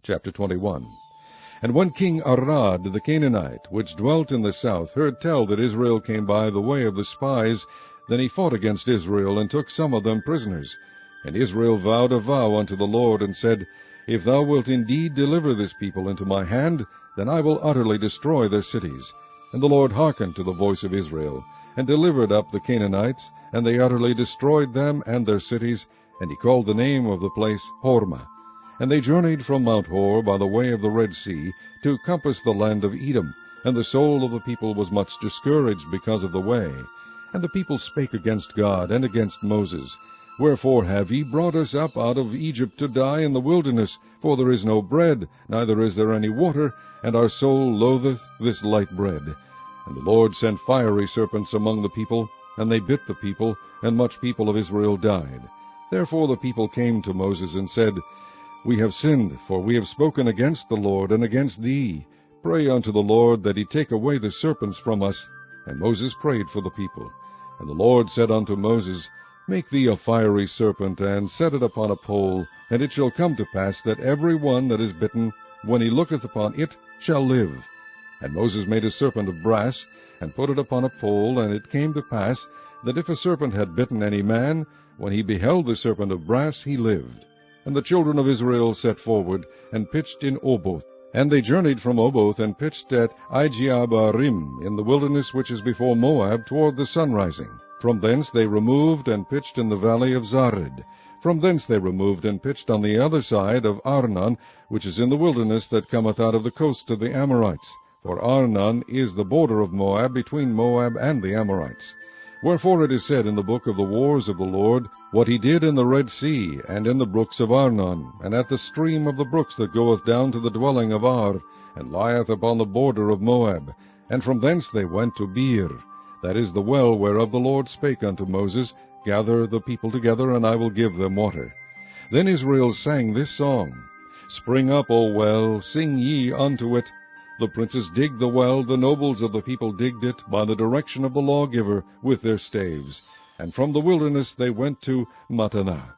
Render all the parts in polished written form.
Chapter 21. And when King Arad the Canaanite, which dwelt in the south, heard tell that Israel came by the way of the spies, then he fought against Israel, and took some of them prisoners. And Israel vowed a vow unto the Lord, and said, If thou wilt indeed deliver this people into my hand, then I will utterly destroy their cities. And the Lord hearkened to the voice of Israel, and delivered up the Canaanites, and they utterly destroyed them and their cities, and he called the name of the place Hormah. And they journeyed from Mount Hor by the way of the Red Sea, to compass the land of Edom, and the soul of the people was much discouraged because of the way. And the people spake against God and against Moses, Wherefore have ye brought us up out of Egypt to die in the wilderness? For there is no bread, neither is there any water, and our soul loatheth this light bread. And the Lord sent fiery serpents among the people, and they bit the people, and much people of Israel died. Therefore the people came to Moses, and said, We have sinned, for we have spoken against the Lord, and against thee. Pray unto the Lord, that he take away the serpents from us. And Moses prayed for the people. And the Lord said unto Moses, Make thee a fiery serpent, and set it upon a pole, and it shall come to pass that every one that is bitten, when he looketh upon it, shall live. And Moses made a serpent of brass, and put it upon a pole, and it came to pass, that if a serpent had bitten any man, when he beheld the serpent of brass, he lived. And the children of Israel set forward, and pitched in Oboth. And they journeyed from Oboth, and pitched at Ijeabarim, in the wilderness which is before Moab, toward the sunrising. From thence they removed, and pitched in the valley of Zared. From thence they removed, and pitched on the other side of Arnon, which is in the wilderness that cometh out of the coast of the Amorites. For Arnon is the border of Moab, between Moab and the Amorites. Wherefore it is said in the book of the wars of the Lord, What he did in the Red Sea, and in the brooks of Arnon, and at the stream of the brooks that goeth down to the dwelling of Ar, and lieth upon the border of Moab. And from thence they went to Beer, that is the well whereof the Lord spake unto Moses, Gather the people together, and I will give them water. Then Israel sang this song, Spring up, O well, sing ye unto it. The princes digged the well, the nobles of the people digged it, by the direction of the lawgiver, with their staves. And from the wilderness they went to Mattanah.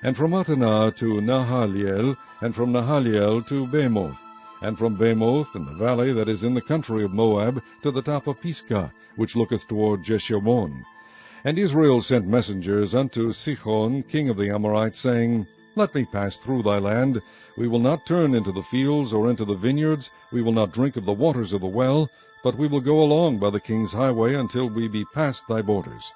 And from Mattanah to Nahaliel, and from Nahaliel to Bamoth. And from Bamoth, in the valley that is in the country of Moab, to the top of Pisgah, which looketh toward Jeshimon. And Israel sent messengers unto Sihon, king of the Amorites, saying, Let me pass through thy land. We will not turn into the fields or into the vineyards. We will not drink of the waters of the well, but we will go along by the king's highway until we be past thy borders.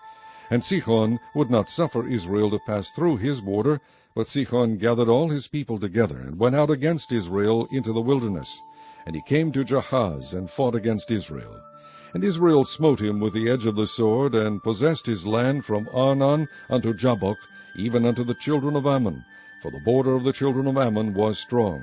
And Sihon would not suffer Israel to pass through his border, but Sihon gathered all his people together, and went out against Israel into the wilderness. And he came to Jahaz, and fought against Israel. And Israel smote him with the edge of the sword, and possessed his land from Arnon unto Jabbok, even unto the children of Ammon, for the border of the children of Ammon was strong.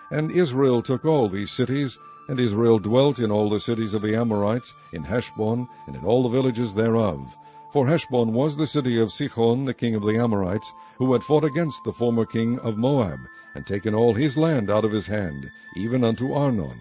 And Israel took all these cities, and Israel dwelt in all the cities of the Amorites, in Heshbon, and in all the villages thereof. For Heshbon was the city of Sihon, the king of the Amorites, who had fought against the former king of Moab, and taken all his land out of his hand, even unto Arnon.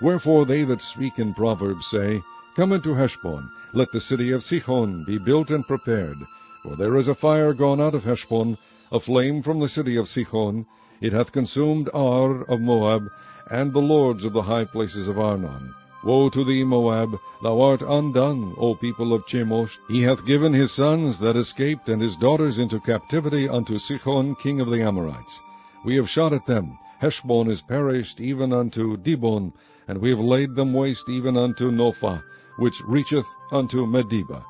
Wherefore they that speak in Proverbs say, Come into Heshbon, let the city of Sihon be built and prepared. For there is a fire gone out of Heshbon, a flame from the city of Sihon. It hath consumed Ar of Moab, and the lords of the high places of Arnon. Woe to thee, Moab! Thou art undone, O people of Chemosh. He hath given his sons that escaped, and his daughters into captivity unto Sihon, king of the Amorites. We have shot at them. Heshbon is perished even unto Dibon, and we have laid them waste even unto Nophah, which reacheth unto Medeba.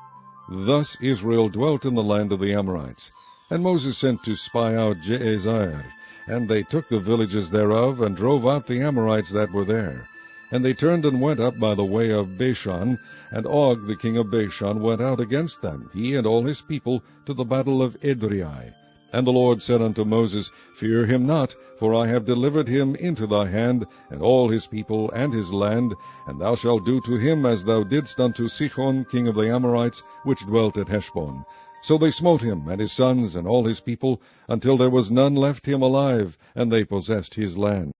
Thus Israel dwelt in the land of the Amorites. And Moses sent to spy out Jazer, and they took the villages thereof, and drove out the Amorites that were there. And they turned and went up by the way of Bashan, and Og the king of Bashan went out against them, he and all his people, to the battle of Edrei. And the Lord said unto Moses, Fear him not, for I have delivered him into thy hand, and all his people and his land, and thou shalt do to him as thou didst unto Sihon king of the Amorites, which dwelt at Heshbon. So they smote him, and his sons, and all his people, until there was none left him alive, and they possessed his land.